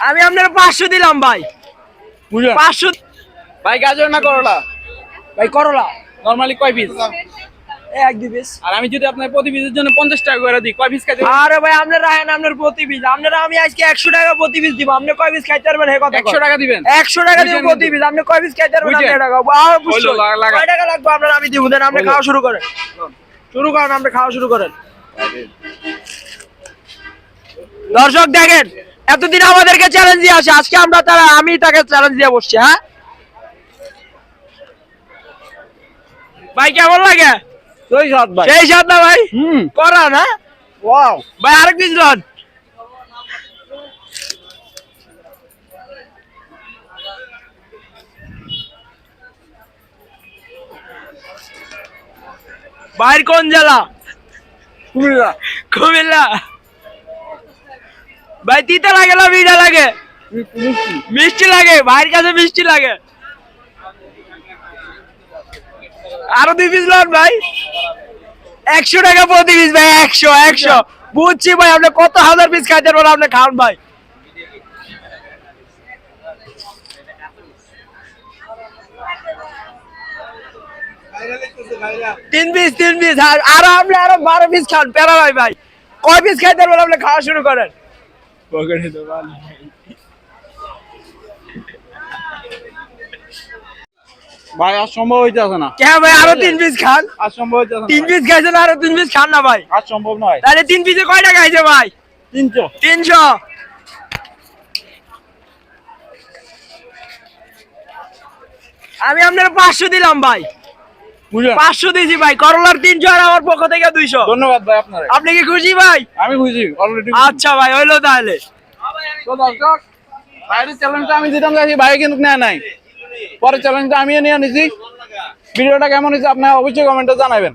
আমি আপনার 500 দিলাম ভাই। 500 ভাই গাজর না করলা? ভাই করলা নরমালি কয় পিস? এক দুই পিস। আর আমি যদি আপনার প্রতি পিসের জন্য 50 টাকা করে দিই, কয় পিস খাইতে পারবেন? আরে ভাই আপনার রাখেন আপনার প্রতি পিস। আপনারা আমি আজকে 100 টাকা প্রতি পিস দিব। আপনি কয় পিস খাইতে পারবেন হে কথা? 100 টাকা দিবেন? 100 টাকা দিব প্রতি পিস। আপনি কয় পিস খাইতে পারবেন? বুঝছেন? আপনি টাকা হইলো, লাগা। কয় টাকা লাগবে আপনার আমি দিব। দেন আপনি খাওয়া শুরু করেন। শুরু করেন, আপনি খাওয়া শুরু করেন। দর্শক দেখেন, এতদিন আমাদেরকে চ্যালেঞ্জ দিয়ে আসে, আজকে আমি তাকে চ্যালেঞ্জ দিয়ে বসছি। হ্যাঁ ভাই কেমন লাগে? সেই সাত ভাই। সেই সাত না ভাই? করা না ওয়াও ভাই, আরেক পিস লন। ভাইয়ের কোন জেলা? কুমিল্লা। কুমিল্লা। ভাই তিতা লাগে না মিঠা লাগে? মিষ্টি লাগে। ভাইয়ের কাছে মিষ্টি লাগে। আরো 2 পিস লন ভাই। 100 টাকা প্রতি পিস ভাই। 100 বুঝছি ভাই, আপনি কত হাজার পিস খাইতে পারেন, আপনি খান ভাই। তিন পিস আরো আপনি আরো 12 পিস খান, প্যারা ভাই। ভাই কয় পিস খাইতে পারবেন? আপনি খাওয়া শুরু করেন। ভাই আর সম্ভব হইতেছে না। কে ভাই আরো 3 পিস খান। আর সম্ভব হইতেছে না। 3 পিস খাইছেন, আরো 3 পিস খান না ভাই। আর সম্ভব নয়। তাহলে 3 পিসে কয় টাকা আইছে ভাই? 300। 300। আমি আপনার 500 দিলাম ভাই। 500 দিয়েছি ভাই। করলার 300 আর আমার পক্ষ থেকে 200। ধন্যবাদ ভাই আপনারে। আপনি কি খুশি ভাই? আমি খুশি অলরেডি। আচ্ছা ভাই, হইলো তাহলে। তো দর্শক, ভাইয়ের চ্যালেঞ্জটা আমি দিতাম যাচ্ছি, ভাই কিন্তু নেয় নাই। পরে চ্যালেঞ্জটা আমিও নিয়ে নিছি। ভিডিওটা কেমন হয়েছে আপনারা অবশ্যই কমেন্টে জানাবেন।